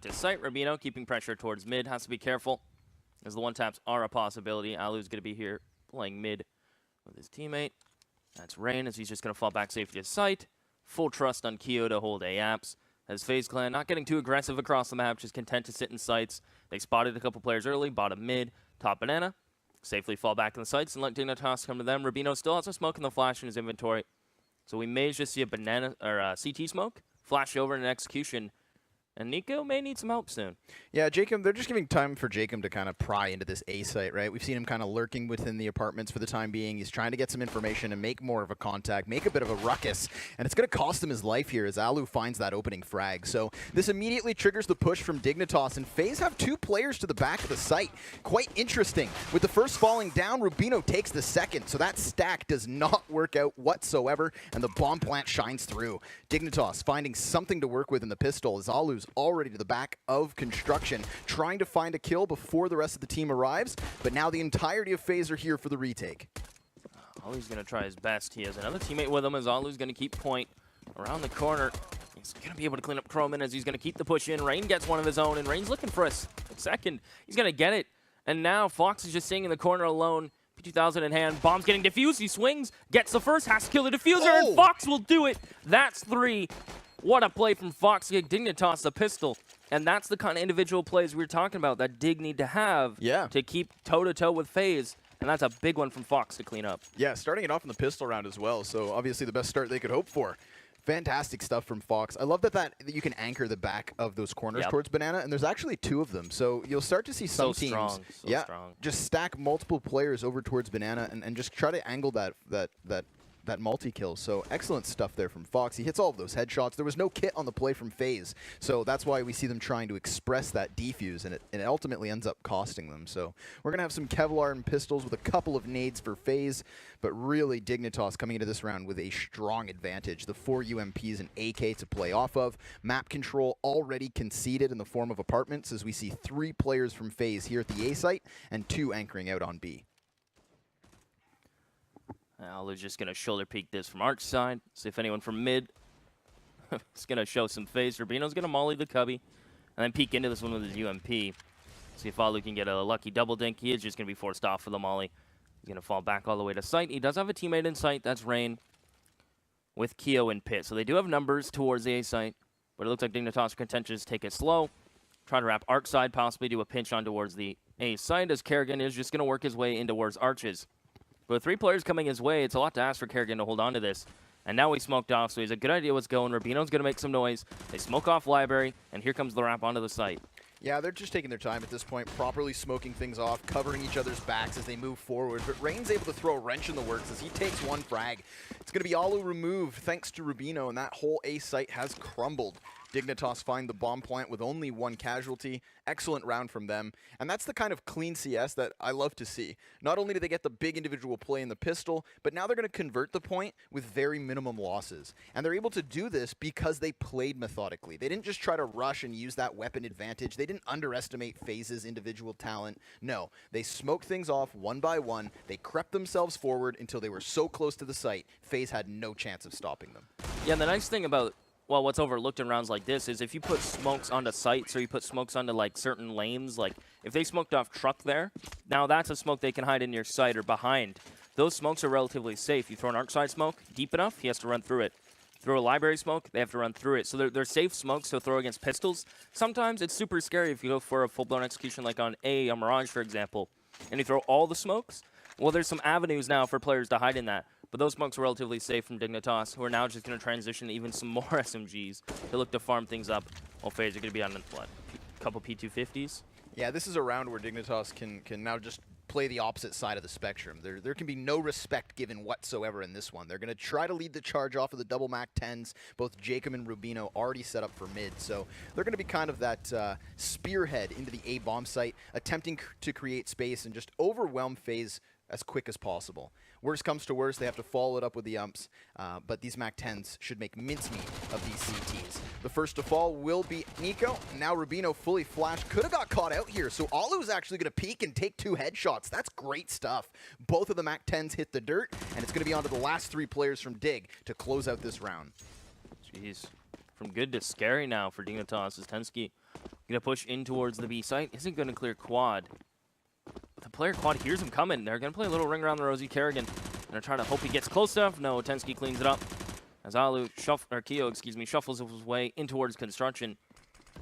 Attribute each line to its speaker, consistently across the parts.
Speaker 1: to site. Rubino keeping pressure towards mid. Has to be careful, as the one-taps are a possibility. Alu's going to be here playing mid with his teammate. That's Rain, as he's just going to fall back safely to site. Full trust on Keo to hold A-apps. As FaZe Clan not getting too aggressive across the map, just content to sit in sites. They spotted a couple players early, bottom mid, top banana. Safely fall back in the sites and let Dignitas come to them. Rubino still has a smoke in the flash in his inventory. So we may just see a banana or a CT smoke flash over in an execution. And Nico may need some help soon.
Speaker 2: Yeah, Jacob, they're just giving time for Jacob to kind of pry into this A site, right? We've seen him kind of lurking within the apartments for the time being. He's trying to get some information and make more of a contact, make a bit of a ruckus. And it's going to cost him his life here as Alu finds that opening frag. So this immediately triggers the push from Dignitas. And FaZe have 2 players to the back of the site. Quite interesting. With the first falling down, Rubino takes the second. So that stack does not work out whatsoever. And the bomb plant shines through. Dignitas finding something to work with in the pistol as Alu's already to the back of construction, trying to find a kill before the rest of the team arrives, but now the entirety of FaZe are here for the retake.
Speaker 1: Alu's going to try his best. He has another teammate with him as Alu's going to keep point around the corner. He's going to be able to clean up Croman as he's going to keep the push in. Rain gets one of his own, and Rain's looking for a second. He's going to get it, and now Fox is just sitting in the corner alone. P2000 in hand, bomb's getting defused. He swings, gets the first, has to kill the diffuser, and Fox will do it. That's 3. What a play from Fox. Dignitas the pistol. And that's the kind of individual plays we were talking about that Dig need to have to keep toe-to-toe with FaZe. And that's a big one from Fox to clean up.
Speaker 2: Yeah, starting it off in the pistol round as well. So obviously the best start they could hope for. Fantastic stuff from Fox. I love that you can anchor the back of those corners towards Banana, and there's actually 2 of them. So you'll start to see some teams just stack multiple players over towards Banana and just try to angle that multi-kill. So excellent stuff there from Fox. He hits all of those headshots. There was no kit on the play from FaZe, so that's why we see them trying to express that defuse, and it ultimately ends up costing them. So we're going to have some Kevlar and pistols with a couple of nades for FaZe, but really Dignitas coming into this round with a strong advantage. The 4 UMPs and AK to play off of. Map control already conceded in the form of apartments, as we see 3 players from FaZe here at the A site and 2 anchoring out on B.
Speaker 1: Alu's just going to shoulder peek this from Arch side. See if anyone from mid is going to show some face. Rubino's going to molly the cubby and then peek into this one with his UMP. See if Alu can get a lucky double dink. He is just going to be forced off for the molly. He's going to fall back all the way to site. He does have a teammate in sight. That's Rain with Keo in pit. So they do have numbers towards the A site, but it looks like Dignitas are content to just take it slow. Try to wrap Arch side, possibly do a pinch on towards the A site, as Kerrigan is just going to work his way in towards Arches. But with 3 players coming his way, it's a lot to ask for Kerrigan to hold on to this. And now we smoked off, so he's a good idea what's going. Rubino's going to make some noise. They smoke off Library, and here comes the wrap onto the site.
Speaker 2: Yeah, they're just taking their time at this point, properly smoking things off, covering each other's backs as they move forward. But Rain's able to throw a wrench in the works as he takes 1 frag. It's going to be Alu removed thanks to Rubino, and that whole A site has crumbled. Dignitas find the bomb plant with only 1 casualty. Excellent round from them. And that's the kind of clean CS that I love to see. Not only do they get the big individual play in the pistol, but now they're going to convert the point with very minimum losses. And they're able to do this because they played methodically. They didn't just try to rush and use that weapon advantage. They didn't underestimate FaZe's individual talent. No, they smoked things off 1 by 1. They crept themselves forward until they were so close to the site, FaZe had no chance of stopping them.
Speaker 1: Yeah, and the nice thing about what's overlooked in rounds like this is if you put smokes onto sites or you put smokes onto like certain lanes, like if they smoked off truck there, now that's a smoke they can hide in your site or behind. Those smokes are relatively safe. You throw an arc side smoke deep enough, he has to run through it. Throw a library smoke, they have to run through it. So they're safe smokes to throw against pistols. Sometimes it's super scary if you go for a full-blown execution like on a Mirage, for example, and you throw all the smokes. Well, there's some avenues now for players to hide in that. But those smokes are relatively safe from Dignitas, who are now just going to transition to even some more SMGs to look to farm things up. While FaZe are going to be on, what, a couple P250s?
Speaker 2: Yeah, this is a round where Dignitas can now just play the opposite side of the spectrum. There can be no respect given whatsoever in this one. They're going to try to lead the charge off of the double Mac 10s. Both Jacob and Rubino already set up for mid, so they're going to be kind of that spearhead into the A bomb site, attempting to create space and just overwhelm FaZe as quick as possible. Worst comes to worst, they have to follow it up with the umps, but these Mac 10s should make mincemeat of these CTs. The first to fall will be Nico. Now Rubino fully flashed. Could have got caught out here, so Alu's actually going to peek and take 2 headshots. That's great stuff. Both of the Mac 10s hit the dirt, and it's going to be on to the last 3 players from Dig to close out this round.
Speaker 1: Jeez. From good to scary now for Dignitas as Tensky Gonna push in towards the B site. Isn't gonna clear quad. The player quad hears him coming. They're gonna play a little ring around the rosy. Kerrigan gonna try to hope he gets close enough. No, Tensky cleans it up. As Keo, shuffles his way in towards construction.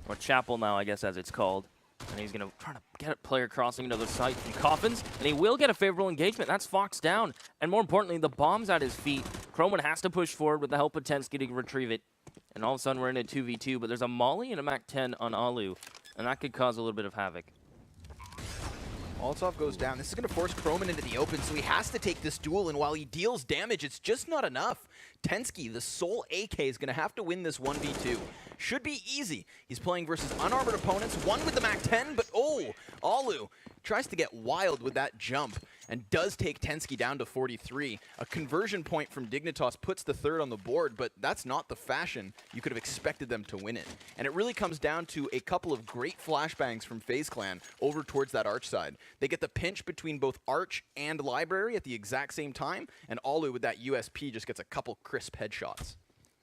Speaker 1: Or chapel now, I guess, as it's called. And he's going to try to get a player crossing into the site from Coffins. And he will get a favorable engagement. That's Fox down. And more importantly, the bomb's at his feet. Croman has to push forward with the help of Tensky to retrieve it. And all of a sudden, we're in a 2v2. But there's a Molly and a Mac-10 on Alu. And that could cause a little bit of havoc.
Speaker 2: Altov goes down. This is going to force Croman into the open, so he has to take this duel, and while he deals damage, it's just not enough. Tensky, the sole AK, is going to have to win this 1v2. Should be easy. He's playing versus unarmored opponents, one with the Mac-10, but Alu tries to get wild with that jump and does take Tensky down to 43. A conversion point from Dignitas puts the third on the board, but that's not the fashion you could have expected them to win it. And it really comes down to a couple of great flashbangs from FaZe Clan over towards that Arch side. They get the pinch between both Arch and Library at the exact same time, and Alu with that USP just gets a couple crisp headshots.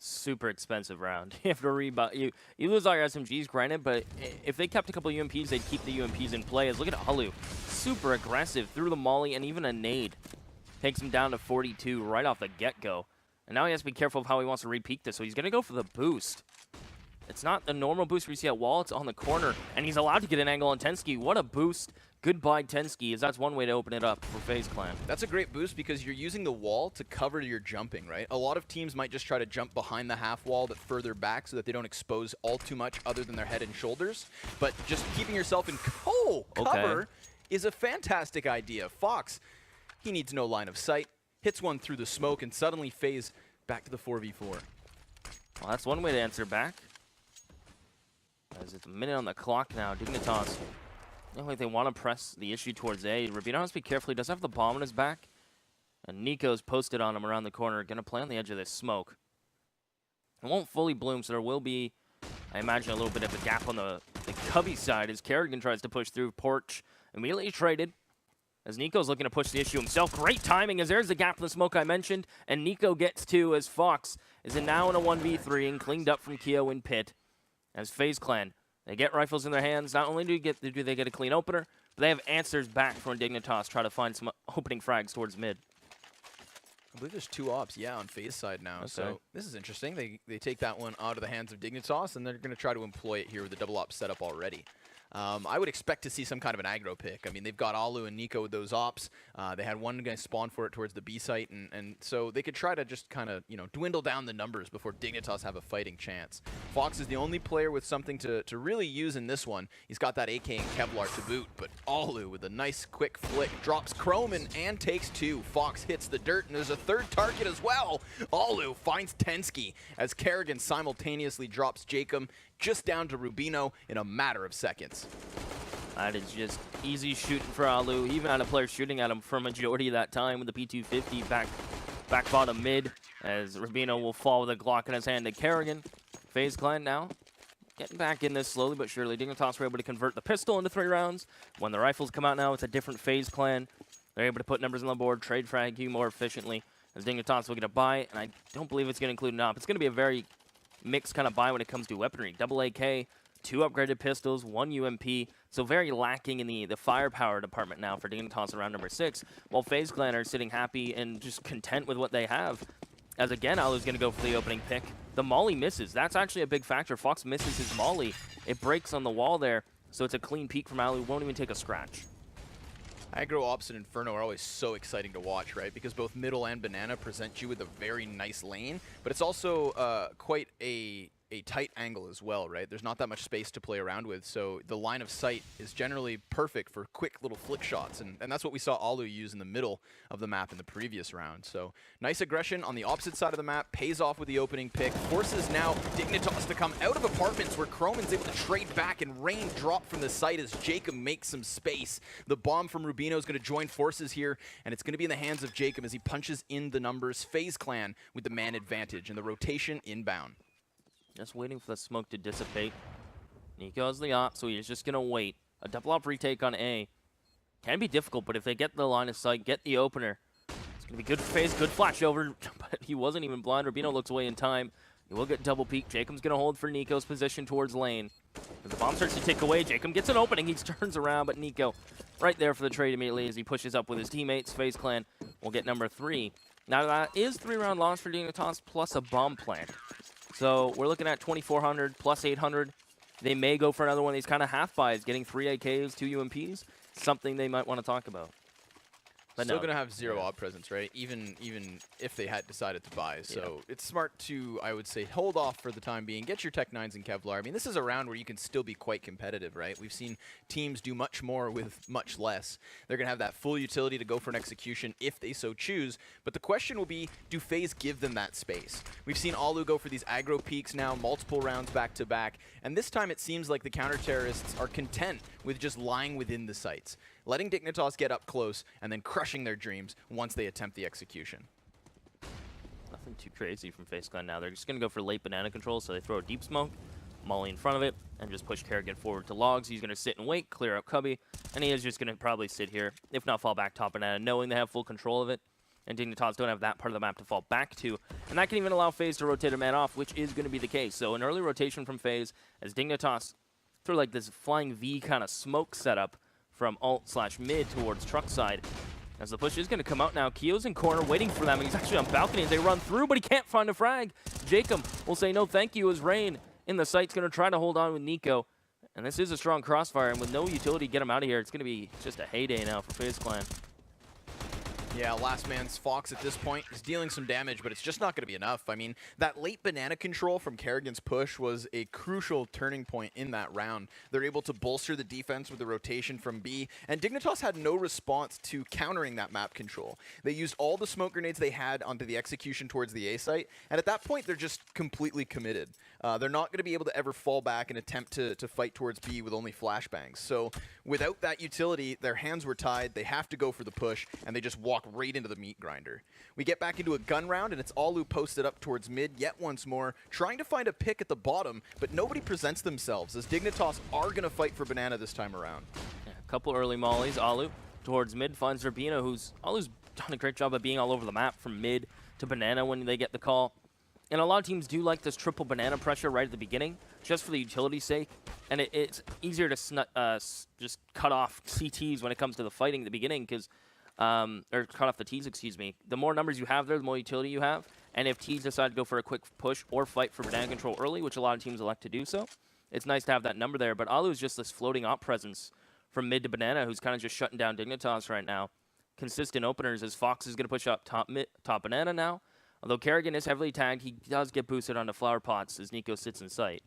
Speaker 1: Super expensive round. You have to rebound. You lose all your SMGs, granted, but if they kept a couple UMPs, they'd keep the UMPs in play. As look at Alu, super aggressive through the molly and even a nade. Takes him down to 42 right off the get-go. And now he has to be careful of how he wants to re-peek this, so he's going to go for the boost. It's not the normal boost we see at wall, it's on the corner, and he's allowed to get an angle on Tensky. What a boost. Goodbye, Tensky, as that's one way to open it up for FaZe Clan.
Speaker 2: That's a great boost because you're using the wall to cover your jumping, right? A lot of teams might just try to jump behind the half wall but further back so that they don't expose all too much other than their head and shoulders. But just keeping yourself in cover is a fantastic idea. Fox, he needs no line of sight, hits one through the smoke, and suddenly FaZe back to the 4v4.
Speaker 1: Well, that's one way to answer back. As it's a minute on the clock now, Dignitas. Look like they want to press the issue towards A. Rubino has to be careful. He does have the bomb on his back. And Nico's posted on him around the corner. Going to play on the edge of this smoke. It won't fully bloom, so there will be, I imagine, a little bit of a gap on the Cubby side as Kerrigan tries to push through. Porch immediately traded. As Nico's looking to push the issue himself. Great timing as there's the gap in the smoke I mentioned. And Nico gets two as Fox is now in a 1v3 and cleaned up from Keo in pit. As FaZe Clan, they get rifles in their hands. Not only do they get a clean opener, but they have answers back from Dignitas. Try to find some opening frags towards mid.
Speaker 2: I believe there's two ops, on FaZe side now. Okay. So this is interesting. They take that one out of the hands of Dignitas, and they're going to try to employ it here with the double op setup already. I would expect to see some kind of an aggro pick. I mean, they've got Alu and Nico with those ops. They had one guy spawn for it towards the B site, and so they could try to just kind of, dwindle down the numbers before Dignitas have a fighting chance. Fox is the only player with something to really use in this one. He's got that AK and Kevlar to boot, but Alu with a nice quick flick drops Croman and takes two. Fox hits the dirt, and there's a third target as well. Alu finds Tensky as Kerrigan simultaneously drops Jacob just down to Rubino in a matter of seconds.
Speaker 1: That is just easy shooting for Alu. He even had a player shooting at him for a majority of that time with the P250 back bottom mid, as Rubino will fall with a Glock in his hand to Kerrigan. FaZe Clan now getting back in this slowly but surely. Dignitas were able to convert the pistol into 3 rounds. When the rifles come out now, it's a different FaZe Clan. They're able to put numbers on the board, trade frag you more efficiently, as Dignitas will get a buy, and I don't believe it's going to include an op. It's going to be a very mixed kind of buy when it comes to weaponry. Double AK, 2 upgraded pistols, 1 UMP, so very lacking in the firepower department now for Dignitas around number 6, while FaZe Clan are sitting happy and just content with what they have. As again, Alu's going to go for the opening pick. The molly misses. That's actually a big factor. Fox misses his molly. It breaks on the wall there, so it's a clean peek from Alu. Won't even take a scratch.
Speaker 2: Aggro Ops and Inferno are always so exciting to watch, right? Because both Middle and Banana present you with a very nice lane, but it's also quite a tight angle as well, right? There's not that much space to play around with, so the line of sight is generally perfect for quick little flick shots, and that's what we saw Alu use in the middle of the map in the previous round. So nice aggression on the opposite side of the map, pays off with the opening pick, forces now Dignitas to come out of apartments where Croman's able to trade back and rain drop from the site as Jacob makes some space. The bomb from Rubino is going to join forces here, and it's going to be in the hands of Jacob as he punches in the numbers. FaZe Clan with the man advantage and the rotation inbound.
Speaker 1: Just waiting for the smoke to dissipate. Nico's the op, so he's just going to wait. A double op retake on A. Can be difficult, but if they get the line of sight, get the opener, it's going to be good for FaZe, good flash over, but he wasn't even blind. Rubino looks away in time. He will get double peek. Jacob's going to hold for Nico's position towards lane. As the bomb starts to tick away, Jacob gets an opening. He turns around, but Nico right there for the trade immediately as he pushes up with his teammates. FaZe Clan will get number 3. Now that is 3-round loss for dignitas plus a bomb plant. So we're looking at 2,400 plus 800. They may go for another one of these kind of half buys, getting 3 AKs, 2 UMPs. Something they might want to talk about. But
Speaker 2: Still
Speaker 1: no.
Speaker 2: going to have 0 op presence, right? Even if they had decided to buy. So it's smart to, I would say, hold off for the time being. Get your Tech 9s and Kevlar. I mean, this is a round where you can still be quite competitive, right? We've seen teams do much more with much less. They're going to have that full utility to go for an execution if they so choose. But the question will be, do FaZe give them that space? We've seen Alu go for these aggro peaks now, multiple rounds back to back. And this time it seems like the counter-terrorists are content with just lying within the sites, letting dignitas get up close, and then crushing their dreams once they attempt the execution.
Speaker 1: Nothing too crazy from FaZe Clan now. They're just going to go for late banana control, so they throw a deep smoke, Molly in front of it, and just push Kerrigan forward to logs. He's going to sit and wait, clear out Cubby, and he is just going to probably sit here, if not fall back top banana, knowing they have full control of it. And dignitas don't have that part of the map to fall back to. And that can even allow FaZe to rotate a man off, which is going to be the case. So an early rotation from FaZe as dignitas through like this flying V kind of smoke setup from alt/mid towards truck side. As the push is going to come out now, Kio's in corner waiting for them. He's actually on balcony as they run through, but he can't find a frag. Jacob will say no thank you as Rain in the site's going to try to hold on with Nico. And this is a strong crossfire, and with no utility to get him out of here, it's going to be just a heyday now for FaZe Clan.
Speaker 2: Yeah, last man's Fox at this point is dealing some damage, but it's just not going to be enough. I mean, that late banana control from Kerrigan's push was a crucial turning point in that round. They're able to bolster the defense with the rotation from B, and dignitas had no response to countering that map control. They used all the smoke grenades they had onto the execution towards the A site, and at that point, they're just completely committed. They're not going to be able to ever fall back and attempt to fight towards B with only flashbangs. So without that utility, their hands were tied. They have to go for the push, and they just walk right into the meat grinder. We get back into a gun round, and it's Alu posted up towards mid yet once more, trying to find a pick at the bottom, but nobody presents themselves, as dignitas are going to fight for banana this time around.
Speaker 1: Yeah, a couple early mollies. Alu towards mid finds Zerbino, Alu's done a great job of being all over the map from mid to banana when they get the call. And a lot of teams do like this triple banana pressure right at the beginning, just for the utility's sake. And it's easier to just cut off CTs when it comes to the fighting at the beginning, because or cut off the T's, excuse me. The more numbers you have there, the more utility you have. And if T's decide to go for a quick push or fight for banana control early, which a lot of teams elect to do so, it's nice to have that number there. But Alu is just this floating op presence from mid to banana, who's kind of just shutting down dignitas right now. Consistent openers as Fox is going to push up top banana now. Although Kerrigan is heavily tagged, he does get boosted onto flower pots as Nico sits in sight.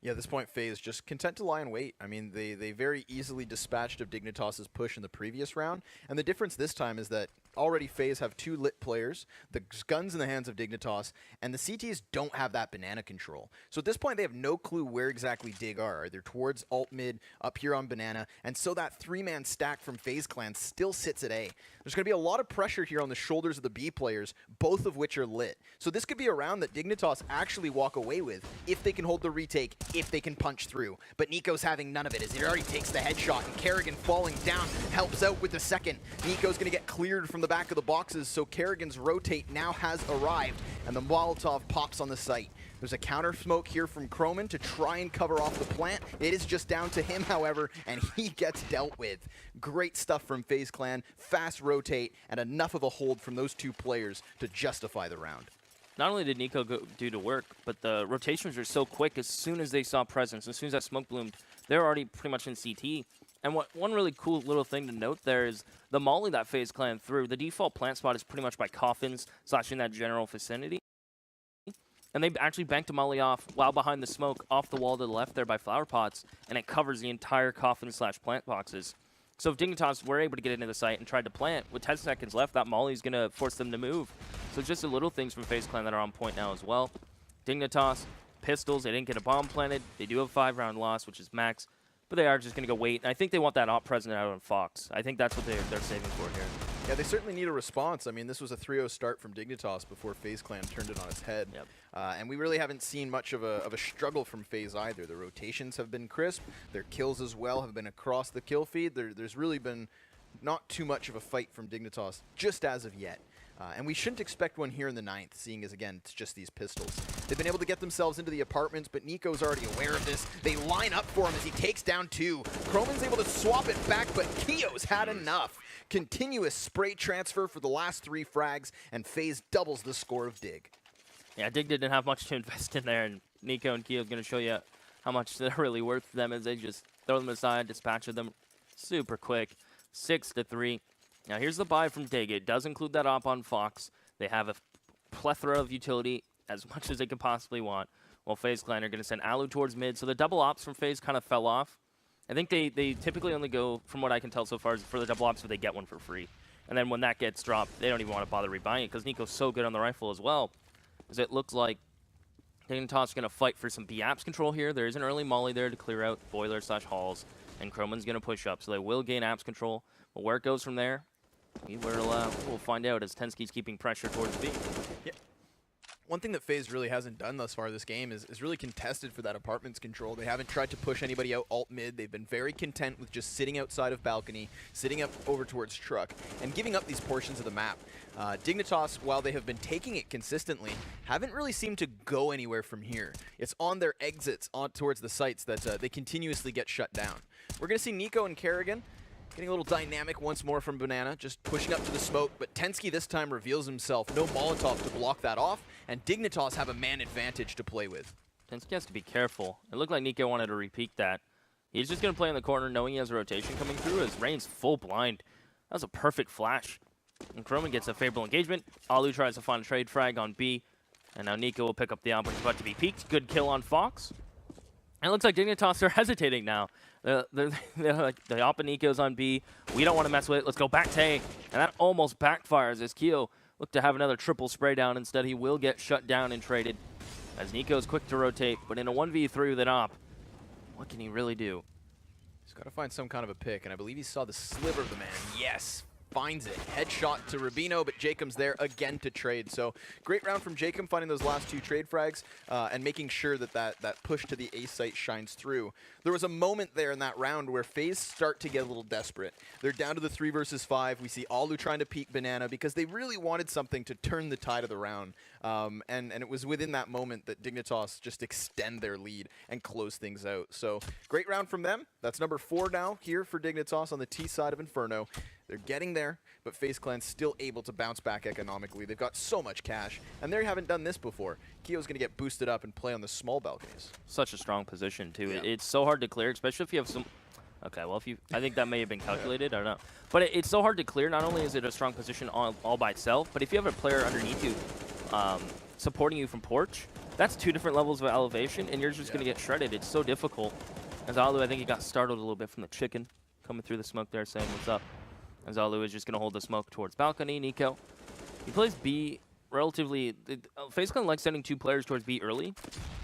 Speaker 2: Yeah, at this point, FaZe just content to lie and wait. I mean, they very easily dispatched of dignitas' push in the previous round, and the difference this time is that already FaZe have 2 lit players, the guns in the hands of dignitas, and the CTs don't have that banana control. So at this point, they have no clue where exactly dig are. They're towards alt mid, up here on banana, and so that 3-man stack from FaZe Clan still sits at A. There's going to be a lot of pressure here on the shoulders of the B players, both of which are lit. So this could be a round that dignitas actually walk away with if they can hold the retake, if they can punch through. But Nico's having none of it as he already takes the headshot, and Kerrigan falling down helps out with the second. Nico's going to get cleared from the back of the boxes, so Kerrigan's rotate now has arrived, and the Molotov pops on the site. There's a counter smoke here from Croman to try and cover off the plant. It is just down to him, however, and he gets dealt with. Great stuff from FaZe Clan, fast rotate, and enough of a hold from those 2 players to justify the round.
Speaker 1: Not only did Nico do the work, but the rotations are so quick. As soon as they saw presence, as soon as that smoke bloomed, they're already pretty much in CT. And one really cool little thing to note there is the molly that FaZe Clan threw. The default plant spot is pretty much by coffins / in that general vicinity. And they actually banked a molly off while behind the smoke off the wall to the left there by flower pots, and it covers the entire coffin / plant boxes. So if dignitas were able to get into the site and tried to plant, with 10 seconds left, that molly is going to force them to move. So just the little things from FaZe Clan that are on point now as well. Dignitas, pistols, they didn't get a bomb planted. They do have a 5-round loss, which is max. But they are just going to go wait. And I think they want that op present out on Fox. I think that's what they're saving for here.
Speaker 2: Yeah, they certainly need a response. I mean, this was a 3-0 start from dignitas before FaZe Clan turned it on its head.
Speaker 1: Yep.
Speaker 2: And we really haven't seen much of a struggle from FaZe either. The rotations have been crisp. Their kills as well have been across the kill feed. There's really been not too much of a fight from dignitas just as of yet. And we shouldn't expect one here in the 9th, seeing as, again, it's just these pistols. They've been able to get themselves into the apartments, but Nico's already aware of this. They line up for him as he takes down 2. Croman's able to swap it back, but Keo's had enough. Continuous spray transfer for the last 3 frags, and FaZe doubles the score of Dig.
Speaker 1: Yeah, Dig didn't have much to invest in there, and Nico and Keo's going to show you how much they're really worth to them as they just throw them aside, dispatch of them super quick. 6-3. Now here's the buy from Dig. It does include that op on Fox. They have a plethora of utility, as much as they could possibly want. While FaZe Clan are going to send Alu towards mid, so the double ops from FaZe kind of fell off. I think they typically only go, from what I can tell so far, for the double ops if they get one for free. And then when that gets dropped, they don't even want to bother rebuying it because Nico's so good on the rifle as well. As it looks like dignitas is going to fight for some B apps control here. There is an early molly there to clear out boiler/halls, and Croman's going to push up, so they will gain apps control. But where it goes from there, we'll find out as Tensky's keeping pressure towards B.
Speaker 2: Yeah. One thing that FaZe really hasn't done thus far this game is really contested for that apartments control. They haven't tried to push anybody out alt mid. They've been very content with just sitting outside of balcony, sitting up over towards truck, and giving up these portions of the map. Dignitas, while they have been taking it consistently, haven't really seemed to go anywhere from here. It's on their exits on towards the sites that they continuously get shut down. We're going to see Nico and Kerrigan getting a little dynamic once more from Banana, just pushing up to the smoke, but Tensky this time reveals himself. No Molotov to block that off, and Dignitas have a man advantage to play with.
Speaker 1: Tensky has to be careful. It looked like Nico wanted to repeat that. He's just going to play in the corner knowing he has a rotation coming through as Rain's full blind. That was a perfect flash. And Croman gets a favorable engagement. Alu tries to find a trade frag on B, and now Nico will pick up the op, which is about to be peaked. Good kill on Fox. And it looks like Dignitas are hesitating now. They're like, the op and Nico's on B. We don't want to mess with it. Let's go back to A. And that almost backfires as Keo looked to have another triple spray down. Instead, he will get shut down and traded. As Nico's quick to rotate, but in a 1v3 with an op, what can he really do?
Speaker 2: He's got to find some kind of a pick, and I believe he saw the sliver of the man. Yes! Finds it. Headshot to Rubino, but Jacob's there again to trade. So great round from Jacob, finding those last 2 trade frags and making sure that push to the A site shines through. There was a moment there in that round where FaZe start to get a little desperate. They're down to the 3 versus 5. We see Alu trying to peek Banana because they really wanted something to turn the tide of the round. And it was within that moment that Dignitas just extend their lead and close things out. So great round from them. That's number 4 now here for Dignitas on the T side of Inferno. They're getting there, but FaZe Clan's still able to bounce back economically. They've got so much cash, and they haven't done this before. Keo's going to get boosted up and play on the small balconies.
Speaker 1: Such a strong position, too.
Speaker 2: Yeah.
Speaker 1: It's so hard to clear, especially if you have some... Okay, well, I think that may have been calculated. I don't know. But it's so hard to clear. Not only is it a strong position all by itself, but if you have a player underneath you supporting you from porch, that's 2 different levels of elevation, and you're just going to get shredded. It's so difficult. As Alu, I think he got startled a little bit from the chicken coming through the smoke there saying, what's up? As Alu is just going to hold the smoke towards balcony. Nico, he plays B relatively... FaZe Clan likes sending 2 players towards B early,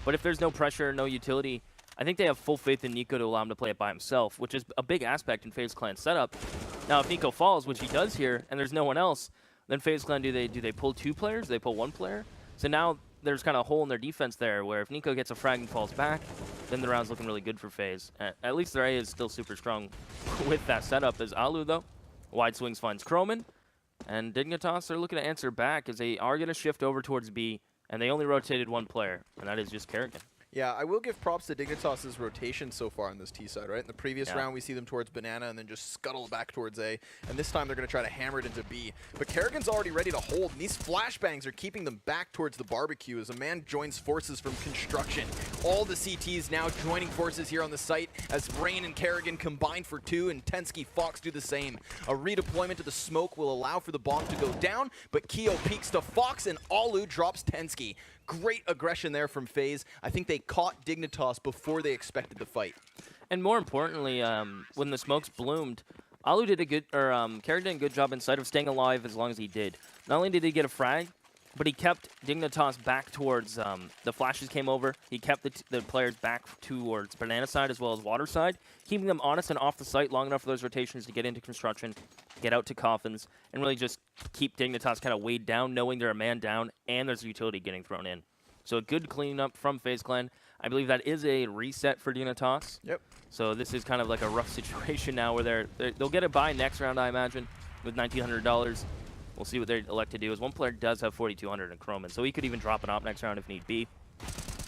Speaker 1: but if there's no pressure, no utility, I think they have full faith in Nico to allow him to play it by himself, which is a big aspect in FaZe Clan's setup. Now, if Nico falls, which he does here, and there's no one else, then FaZe Clan, do they pull 2 players? Do they pull 1 player? So now there's kind of a hole in their defense there, where if Nico gets a frag and falls back, then the round's looking really good for FaZe. At least their A is still super strong with that setup. As Alu, though, wide swings finds Croman, and Dignitas are looking to answer back as they are going to shift over towards B, and they only rotated 1 player, and that is just Kerrigan.
Speaker 2: Yeah, I will give props to Dignitas' rotation so far on this T side, right? In the previous round, we see them towards Banana and then just scuttle back towards A. And this time, they're going to try to hammer it into B. But Kerrigan's already ready to hold, and these flashbangs are keeping them back towards the barbecue as a man joins forces from construction. All the CTs now joining forces here on the site as Rain and Kerrigan combine for 2, and Tensky Fox do the same. A redeployment to the smoke will allow for the bomb to go down, but Keo peeks to Fox, and Alu drops Tensky. Great aggression there from FaZe. I think they caught Dignitas before they expected the fight.
Speaker 1: And more importantly, when the smokes bloomed, Alu did a good, or Kerrigan did a good job inside of staying alive as long as he did. Not only did he get a frag, but he kept Dignitas back towards, the flashes came over. He kept the players back towards Banana side as well as Water side, keeping them honest and off the site long enough for those rotations to get into construction, get out to coffins, and really just keep Dignitas kind of weighed down, knowing they're a man down, and there's utility getting thrown in. So a good cleanup from FaZe Clan. I believe that is a reset for Dignitas.
Speaker 2: Yep.
Speaker 1: So this is kind of like a rough situation now where they'll get a buy next round, I imagine, with $1,900. We'll see what they elect to do, as one player does have 4,200 in Chroman, so he could even drop an op next round if need be.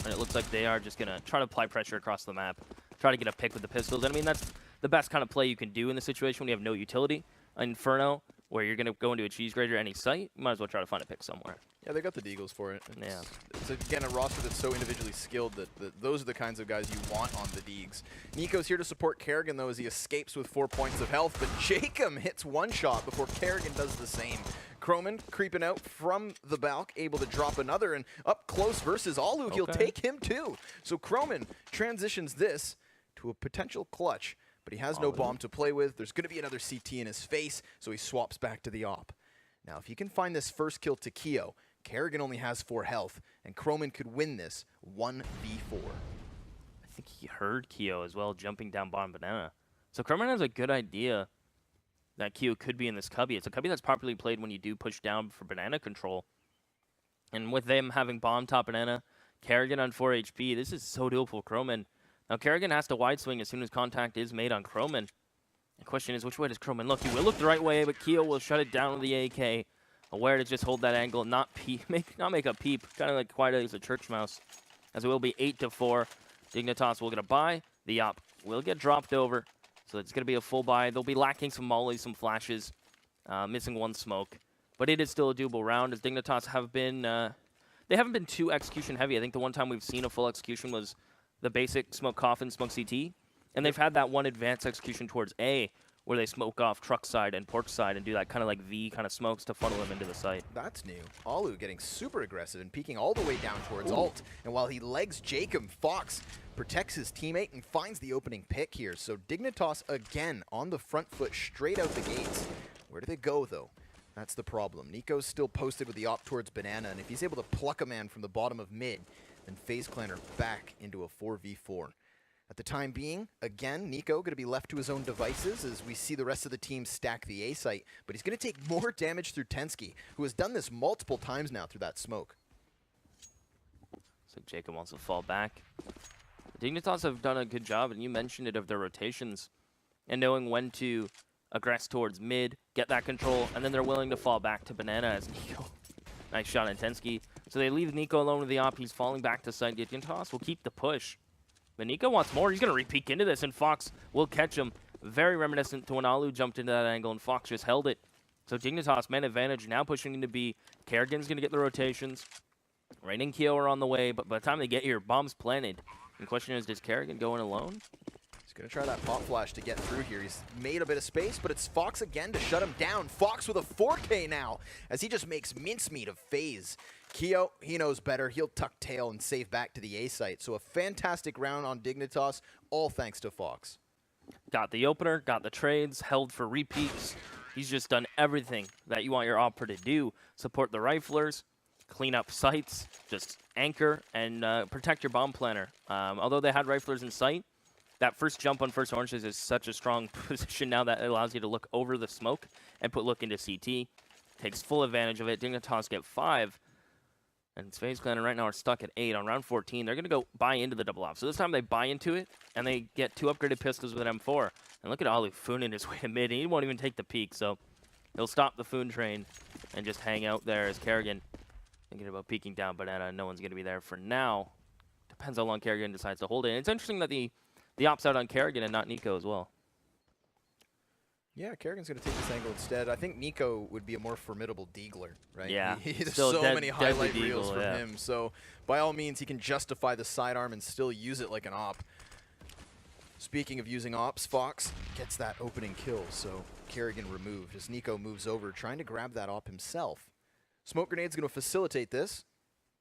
Speaker 1: And it looks like they are just going to try to apply pressure across the map, try to get a pick with the pistols. And I mean, that's the best kind of play you can do in the situation when you have no utility. Inferno, where you're going to go into a cheese grater any site, you might as well try to find a pick somewhere.
Speaker 2: Yeah, they got the Deagles for it. It's again, a roster that's so individually skilled that those are the kinds of guys you want on the Deags. Nico's here to support Kerrigan, though, as he escapes with 4 points of health, but Jacob hits one shot before Kerrigan does the same. Chroman creeping out from the balk, able to drop another, and up close versus Alu, he'll take him too. So Chroman transitions this to a potential clutch, but he has no bomb to play with. There's going to be another CT in his face, so he swaps back to the op. Now, if he can find this first kill to Keo, Kerrigan only has 4 health, and Chroman could win this 1v4.
Speaker 1: I think he heard Keo as well, jumping down bottom banana. So Chroman has a good idea that Keo could be in this cubby. It's a cubby that's properly played when you do push down for banana control. And with them having bomb top banana, Kerrigan on 4 HP, this is so doable for Chroman. Now Kerrigan has to wide swing as soon as contact is made on Chroman. The question is, which way does Chroman look? He will look the right way, but Keo will shut it down with the AK. Aware to just hold that angle, not make a peep, kind of like quiet as a church mouse. As it will be 8-4. Dignitas will get a buy. The op will get dropped over. So it's going to be a full buy. They'll be lacking some mollies, some flashes, missing 1 smoke. But it is still a doable round, as Dignitas have been, they haven't been too execution heavy. I think the one time we've seen a full execution was the basic smoke coffin, smoke CT. And they've had that one advanced execution towards A, where they smoke off truck side and porch side and do that kind of like V kind of smokes to funnel him into the site.
Speaker 2: That's new. Alu getting super aggressive and peeking all the way down towards alt. And while he legs Jacob, Fox protects his teammate and finds the opening pick here. So Dignitas again on the front foot straight out the gates. Where do they go though? That's the problem. Nico's still posted with the op towards banana, and if he's able to pluck a man from the bottom of mid, then FaZe Clan are back into a 4v4. At the time being, again, Nico going to be left to his own devices as we see the rest of the team stack the A site, but he's going to take more damage through Tensky, who has done this multiple times now through that smoke.
Speaker 1: So Jacob wants to fall back. The Dignitas have done a good job, and you mentioned it, of their rotations and knowing when to aggress towards mid, get that control, and then they're willing to fall back to banana as Nico. Nice shot on Tensky. So they leave Nico alone with the op. He's falling back to side. Dignitas will keep the push. But Nico wants more. He's going to re-peek into this, and Fox will catch him. Very reminiscent to when Alu jumped into that angle, and Fox just held it. So Dignitas, man advantage, now pushing into B. Kerrigan's going to get the rotations. Rain and Keo are on the way, but by the time they get here, bomb's planted. And the question is, does Kerrigan go in alone?
Speaker 2: He's going to try that pop flash to get through here. He's made a bit of space, but it's Fox again to shut him down. Fox with a 4K now, as he just makes mincemeat of FaZe. Keo, he knows better. He'll tuck tail and save back to the A site. So a fantastic round on Dignitas, all thanks to Fox.
Speaker 1: Got the opener, got the trades, held for repeats. He's just done everything that you want your opera to do. Support the riflers, clean up sites, just anchor, and protect your bomb planner. Although they had riflers in sight, that first jump on first oranges is such a strong position now that it allows you to look over the smoke and look into CT. Takes full advantage of it. Dignitas get 5. And FaZe Clan right now are stuck at 8 on round 14. They're going to go buy into the double op. So this time they buy into it, and they get 2 upgraded pistols with an M4. And look at Alu fooning his way to mid. He won't even take the peek, so he'll stop the Foon train and just hang out there as Kerrigan thinking about peeking down banana. No one's going to be there for now. Depends how long Kerrigan decides to hold it. And it's interesting that the op's out on Kerrigan and not Nico as well.
Speaker 2: Yeah, Kerrigan's going to take this angle instead. I think Nico would be a more formidable deagler, right?
Speaker 1: Yeah.
Speaker 2: There's so many highlight reels from him. So by all means, he can justify the sidearm and still use it like an op. Speaking of using ops, Fox gets that opening kill. So Kerrigan removed as Nico moves over, trying to grab that op himself. Smoke Grenade's going to facilitate this,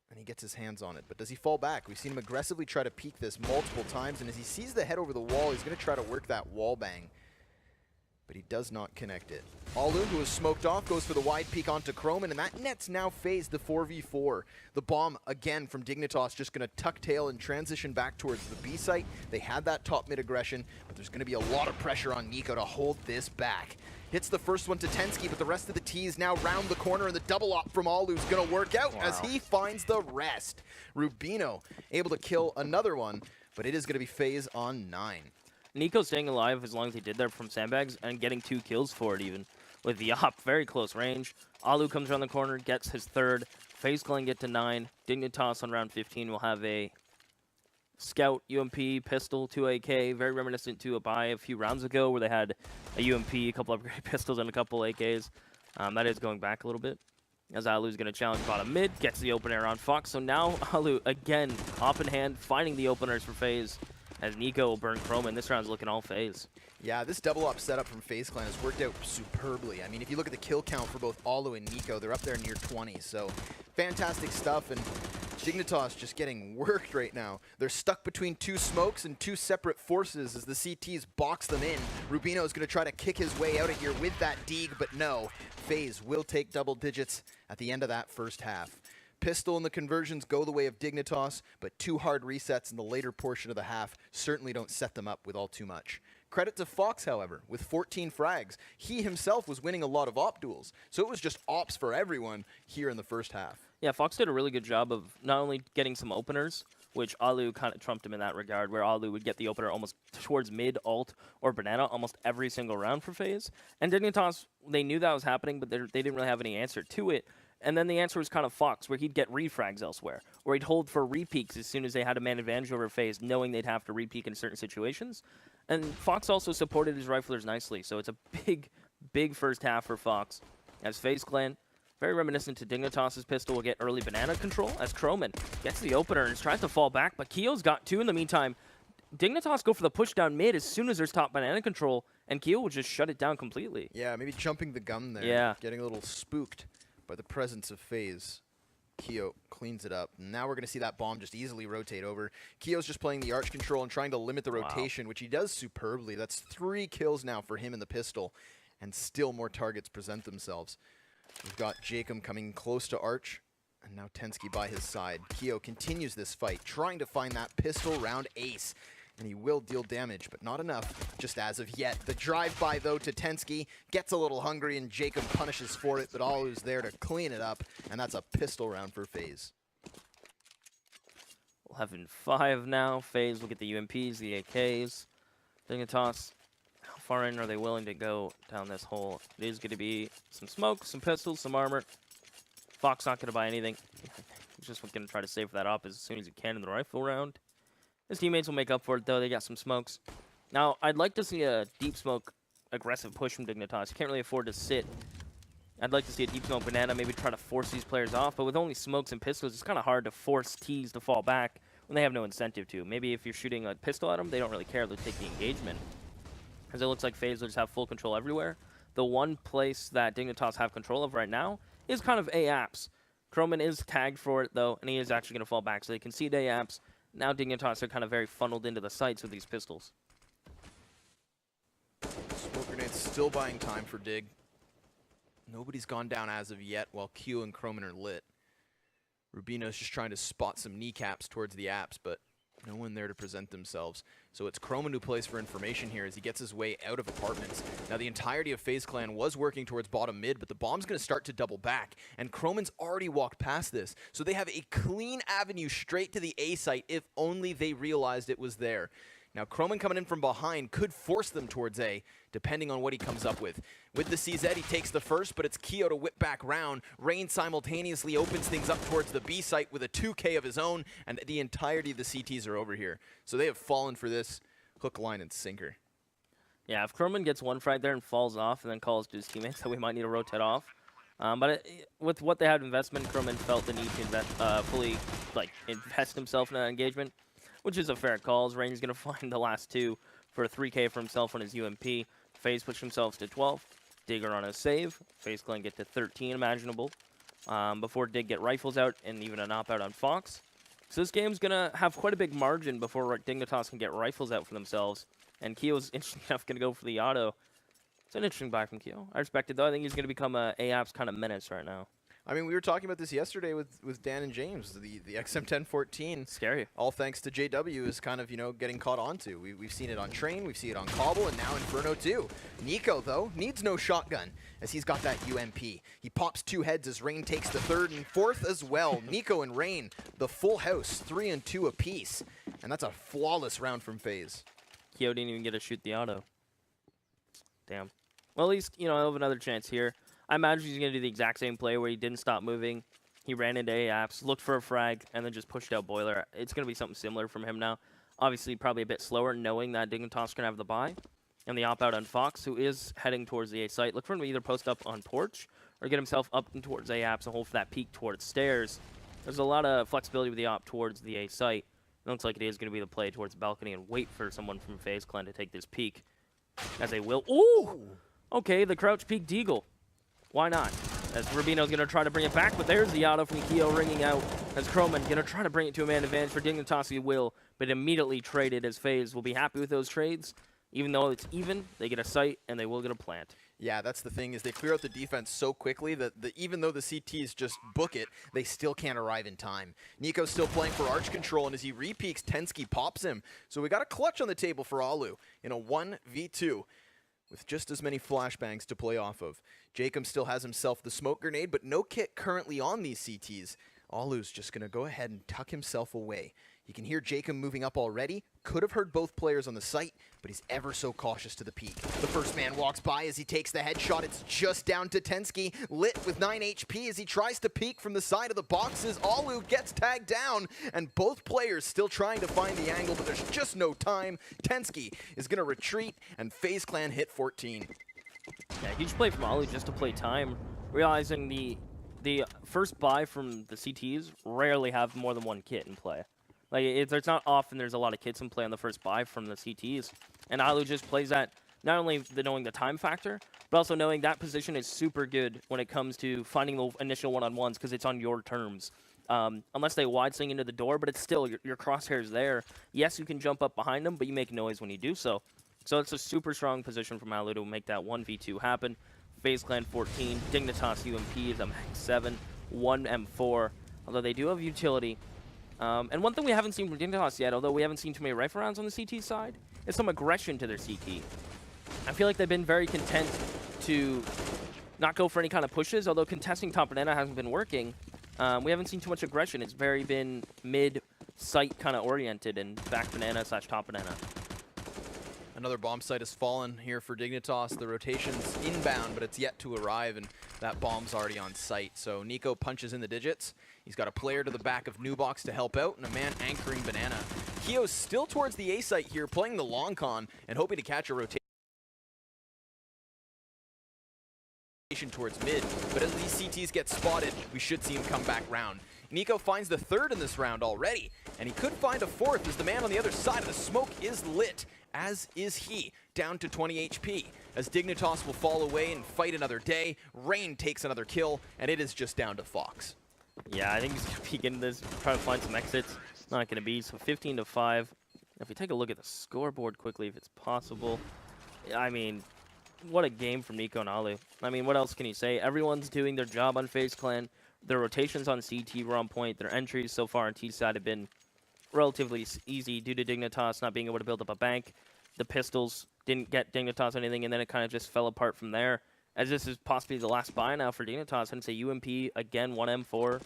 Speaker 2: and he gets his hands on it. But does he fall back? We've seen him aggressively try to peek this multiple times, and as he sees the head over the wall, he's going to try to work that wall bang. But he does not connect it. Alu, who is smoked off, goes for the wide peek onto Chroman, and that net's now phased the 4v4. The bomb, again, from Dignitas, just going to tuck tail and transition back towards the B site. They had that top mid aggression, but there's going to be a lot of pressure on Nico to hold this back. Hits the first one to Tensky, but the rest of the T is now round the corner, and the double op from Alu's going to work out as he finds the rest. Rubino able to kill another one, but it is going to be FaZe on 9.
Speaker 1: Nico staying alive as long as he did there from sandbags and getting 2 kills for it even with the op. Very close range. Alu comes around the corner, gets his third. FaZe Clan get to 9. Dignitas on round 15 will have a Scout, UMP, pistol, 2 AK. Very reminiscent to a buy a few rounds ago where they had a UMP, a couple upgraded pistols, and a couple AKs. That is going back a little bit. As Alu's going to challenge bottom mid, gets the open air on Fox. So now Alu, again, op in hand, finding the openers for FaZe. As Nico will burn Chroma, and this round's looking all FaZe.
Speaker 2: Yeah, this double op setup from FaZe Clan has worked out superbly. I mean, if you look at the kill count for both Alu and Nico, they're up there near 20. So fantastic stuff, and Dignitas just getting worked right now. They're stuck between 2 smokes and 2 separate forces as the CTs box them in. Rubino is going to try to kick his way out of here with that dig, but no. FaZe will take double digits at the end of that first half. Pistol and the conversions go the way of Dignitas, but 2 hard resets in the later portion of the half certainly don't set them up with all too much. Credit to Fox, however, with 14 frags. He himself was winning a lot of op duels, so it was just ops for everyone here in the first half.
Speaker 1: Yeah, Fox did a really good job of not only getting some openers, which Alu kind of trumped him in that regard, where Alu would get the opener almost towards mid, alt, or banana almost every single round for FaZe. And Dignitas, they knew that was happening, but they didn't really have any answer to it. And then the answer was kind of Fox, where he'd get refrags elsewhere, or he'd hold for repeaks as soon as they had a man advantage over FaZe, knowing they'd have to repeak in certain situations. And Fox also supported his riflers nicely, so it's a big, big first half for Fox. As FaZe Clan, very reminiscent to Dignitas' pistol, will get early banana control, as Croman gets the opener and tries to fall back, but Keo's got 2 in the meantime. Dignitas go for the push down mid as soon as there's top banana control, and Keo will just shut it down completely.
Speaker 2: Yeah, maybe jumping the gun there.
Speaker 1: Yeah.
Speaker 2: Getting a little spooked by the presence of FaZe. Keo cleans it up. Now we're going to see that bomb just easily rotate over. Keo's just playing the arch control and trying to limit the rotation, which he does superbly. That's 3 kills now for him in the pistol, and still more targets present themselves. We've got Jacob coming close to arch, and now Tensky by his side. Keo continues this fight, trying to find that pistol round ace. And he will deal damage, but not enough just as of yet. The drive-by, though, to Tensky gets a little hungry, and Jacob punishes for it, but Alu's there to clean it up, and that's a pistol round for FaZe.
Speaker 1: 11-5 now. FaZe will get the UMPs, the AKs. Dignitas, how far in are they willing to go down this hole? It is going to be some smoke, some pistols, some armor. Fox not going to buy anything. He's just going to try to save that up as soon as he can in the rifle round. His teammates will make up for it, though. They got some smokes. Now, I'd like to see a deep smoke aggressive push from Dignitas. You can't really afford to sit. I'd like to see a deep smoke banana, maybe try to force these players off. But with only smokes and pistols, it's kind of hard to force T's to fall back when they have no incentive to. Maybe if you're shooting a pistol at them, they don't really care. They'll take the engagement. As it looks like FaZe will just have full control everywhere. The one place that Dignitas have control of right now is kind of A-apps. Croman is tagged for it, though, and he is actually going to fall back. So they concede A-apps. Now Dignitas are kind of very funneled into the sights with these pistols.
Speaker 2: Smoke grenades still buying time for Dig. Nobody's gone down as of yet while Q and Croman are lit. Rubino's just trying to spot some kneecaps towards the apps, but no one there to present themselves. So it's Croman who plays for information here as he gets his way out of apartments. Now the entirety of FaZe Clan was working towards bottom mid, but the bomb's going to start to double back. And Croman's already walked past this. So they have a clean avenue straight to the A site if only they realized it was there. Now Croman coming in from behind could force them towards A, depending on what he comes up with. With the CZ, he takes the first, but it's Keo to whip back round. Rain simultaneously opens things up towards the B site with a 2K of his own, and the entirety of the CTs are over here. So they have fallen for this hook, line, and sinker.
Speaker 1: Yeah, if Croman gets one frag there and falls off and then calls to his teammates that we might need to rotate off. With what they had investment, Croman felt the need to fully invest himself in that engagement, which is a fair call. As Rain's going to find the last 2 for a 3K for himself on his UMP. FaZe push themselves to 12. Digger on a save. FaZe Clan get to 13, imaginable. Before Dig get rifles out and even a knock out on Fox. So this game's going to have quite a big margin before Dignitas can get rifles out for themselves. And Keo's, interesting enough, going to go for the auto. It's an interesting buy from Keo. I respect it, though. I think he's going to become a AAPS kind of menace right now.
Speaker 2: I mean, we were talking about this yesterday with Dan and James. The XM1014,
Speaker 1: scary.
Speaker 2: All thanks to JW, is kind of, getting caught onto. We've seen it on Train, we've seen it on Cobble, and now Inferno too. Nico, though, needs no shotgun, as he's got that UMP. He pops 2 heads as Rain takes the 3rd and 4th as well. Nico and Rain, the full house, 3 and 2 apiece. And that's a flawless round from FaZe.
Speaker 1: Keo didn't even get to shoot the auto. Damn. Well, at least, he'll have another chance here. I imagine he's going to do the exact same play where he didn't stop moving. He ran into A-Apps, looked for a frag, and then just pushed out Boiler. It's going to be something similar from him now. Obviously, probably a bit slower, knowing that dignitas going to have the buy. And the op-out on Fox, who is heading towards the A site. Look for him to either post up on Porch or get himself up and towards A-Apps and hold for that peek towards stairs. There's a lot of flexibility with the op towards the A site. It looks like it is going to be the play towards the balcony and wait for someone from FaZe Clan to take this peek. As they will. Ooh! Okay, the crouch peek deagle. Why not? As Rubino's going to try to bring it back, but there's the auto from Keo ringing out. As Croman going to try to bring it to a man advantage for dignitas, he will, but immediately traded as FaZe will be happy with those trades. Even though it's even, they get a site and they will get a plant.
Speaker 2: Yeah, that's the thing, is they clear out the defense so quickly that even though the CTs just book it, they still can't arrive in time. Nico's still playing for arch control, and as he repeaks, Tensky pops him. So we got a clutch on the table for Alu in a 1v2 with just as many flashbangs to play off of. Jacob still has himself the smoke grenade, but no kit currently on these CTs. Alu's just going to go ahead and tuck himself away. You can hear Jacob moving up already. Could have heard both players on the site, but he's ever so cautious to the peak. The first man walks by as he takes the headshot. It's just down to Tensky, lit with 9 HP as he tries to peek from the side of the boxes. Alu gets tagged down, and both players still trying to find the angle, but there's just no time. Tensky is going to retreat, and FaZe Clan hit 14.
Speaker 1: Yeah, huge play from Alu just to play time, realizing the first buy from the CTs rarely have more than one kit in play. Like, it's not often there's a lot of kits in play on the first buy from the CTs. And Alu just plays that, not only knowing the time factor, but also knowing that position is super good when it comes to finding the initial one-on-ones because it's on your terms. Unless they wide swing into the door, but it's still, your crosshair's there. Yes, you can jump up behind them, but you make noise when you do so. So it's a super strong position from Alu to make that 1v2 happen. FaZe Clan 14, dignitas UMP is a max 7, 1 M4. Although they do have utility. And one thing we haven't seen from dignitas yet, although we haven't seen too many rifle rounds on the CT side, is some aggression to their CT. I feel like they've been very content to not go for any kind of pushes, although contesting top banana hasn't been working. We haven't seen too much aggression. It's very been mid-site kind of oriented and back banana / top banana.
Speaker 2: Another bomb site has fallen here for dignitas. The rotation's inbound, but it's yet to arrive, and that bomb's already on site. So Nico punches in the digits. He's got a player to the back of Nubox to help out, and a man anchoring banana. Keo's still towards the A site here, playing the long con, and hoping to catch a rotation towards mid. But as these CTs get spotted, we should see him come back round. Nico finds the third in this round already, and he could find a fourth as the man on the other side of the smoke is lit, as is he, down to 20 HP. As dignitas will fall away and fight another day, Rain takes another kill, and it is just down to Fox.
Speaker 1: Yeah, I think he's going to peek into this, try to find some exits. It's not going to be, so 15-5. If we take a look at the scoreboard quickly, if it's possible, I mean, what a game from Nico and Alu. I mean, what else can you say? Everyone's doing their job on FaZe Clan. Their rotations on CT were on point. Their entries so far on T side have been relatively easy due to dignitas not being able to build up a bank. The pistols didn't get dignitas anything, and then it kind of just fell apart from there. As this is possibly the last buy now for dignitas, and it's a UMP, again, 1 M4,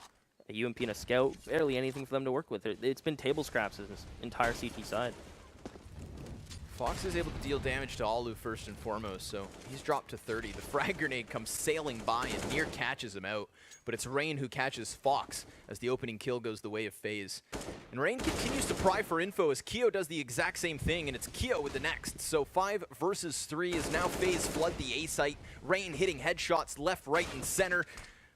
Speaker 1: a UMP and a scout. Barely anything for them to work with. It's been table scraps in this entire CT side.
Speaker 2: Fox is able to deal damage to Alu first and foremost, so he's dropped to 30. The frag grenade comes sailing by and near catches him out, but it's Rain who catches Fox as the opening kill goes the way of FaZe. And Rain continues to pry for info as Keo does the exact same thing, and it's Keo with the next. So 5 versus 3 is now FaZe flood the A site. Rain hitting headshots left, right, and center.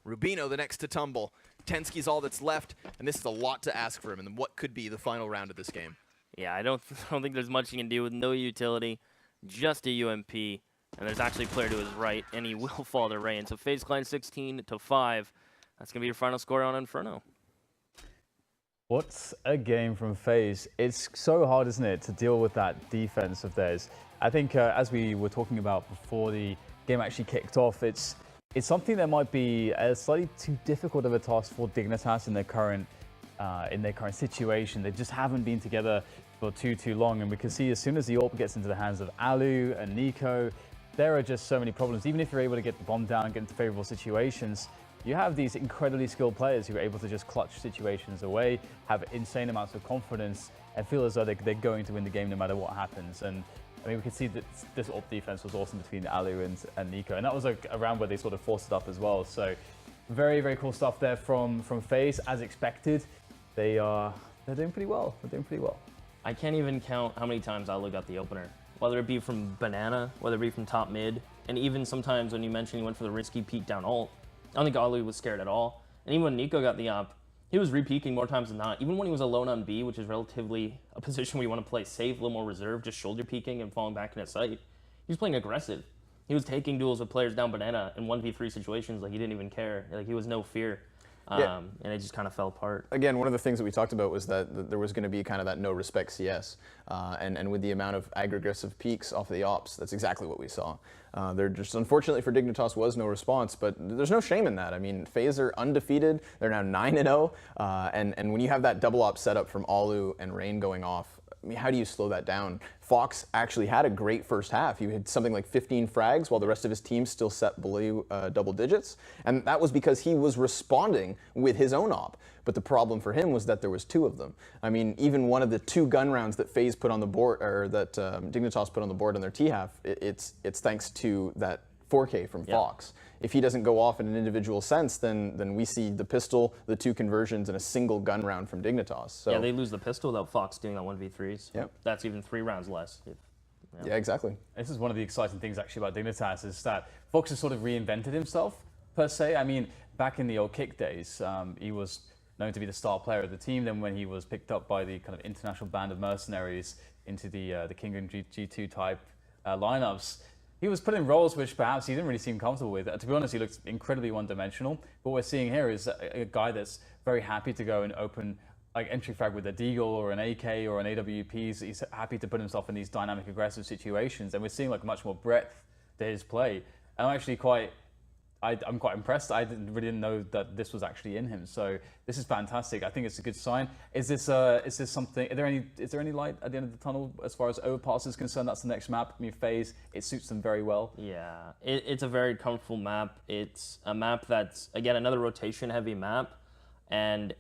Speaker 2: Rubino the next to tumble. Tensky's all that's left, and this is a lot to ask for him in what could be the final round of this game.
Speaker 1: Yeah, I don't think there's much you can do with no utility, just a UMP, and there's actually a player to his right, and he will fall to Rain. So FaZe Clan 16-5. That's going to be your final score on Inferno.
Speaker 3: What a game from FaZe. It's so hard, isn't it, to deal with that defense of theirs. I think as we were talking about before the game actually kicked off, it's something that might be a slightly too difficult of a task for dignitas in their current situation. They just haven't been together for too long, and we can see as soon as the AWP gets into the hands of Alu and Nico, there are just so many problems. Even if you're able to get the bomb down and get into favorable situations, you have these incredibly skilled players who are able to just clutch situations away, have insane amounts of confidence, and feel as though they're going to win the game no matter what happens. And I mean, we could see that this AWP defense was awesome between Alu and Nico, and that was a round where they sort of forced it up as well. So very, very cool stuff there from FaZe, as expected. They're doing pretty well. They're doing pretty well.
Speaker 1: I can't even count how many times Alu got the opener, whether it be from Banana, whether it be from top mid, and even sometimes when you mentioned he went for the risky peek down ult, I don't think Alu was scared at all. And even when Nico got the op, he was re-peeking more times than not. Even when he was alone on B, which is relatively a position where you want to play safe, a little more reserved, just shoulder peeking and falling back in his sight, he was playing aggressive. He was taking duels with players down Banana in 1v3 situations like he didn't even care. Like he was no fear. And it just kind of fell apart.
Speaker 4: Again, one of the things that we talked about was that there was going to be kind of that no respect CS, and with the amount of aggressive peaks off the ops, that's exactly what we saw. There just, unfortunately for Dignitas, was no response, but there's no shame in that. I mean, FaZe are undefeated. They're now 9-0, and when you have that double op setup from Alu and Rain going off, I mean, how do you slow that down? Fox actually had a great first half. He had something like 15 frags while the rest of his team still set below double digits. And that was because he was responding with his own op. But the problem for him was that there was two of them. I mean, even one of the 2 gun rounds that FaZe put on the board, or that Dignitas put on the board in their T-half, it's thanks to that 4K from Fox. If he doesn't go off in an individual sense, then we see the pistol, the 2 conversions, and a single gun round from Dignitas. So
Speaker 1: yeah, they lose the pistol without Fox doing that 1v3s.
Speaker 4: Yep.
Speaker 1: That's even 3 rounds less.
Speaker 4: Yeah, exactly.
Speaker 3: This is one of the exciting things actually about Dignitas is that Fox has sort of reinvented himself, per se. I mean, back in the old Kick days, he was known to be the star player of the team. Then when he was picked up by the kind of international band of mercenaries into the King and G2 type lineups, he was put in roles which perhaps he didn't really seem comfortable with. To be honest, he looks incredibly one-dimensional. What we're seeing here is a guy that's very happy to go and open like entry frag with a Deagle or an AK or an AWP. He's happy to put himself in these dynamic, aggressive situations, and we're seeing like much more breadth to his play. And I'm actually I'm quite impressed. I didn't know that this was actually in him. So this is fantastic. I think it's a good sign. Is this something? Is there any light at the end of the tunnel as far as Overpass is concerned? That's the next map. I mean, FaZe, it suits them very well.
Speaker 1: Yeah, it's a very comfortable map. It's a map that's, again, another rotation-heavy map, and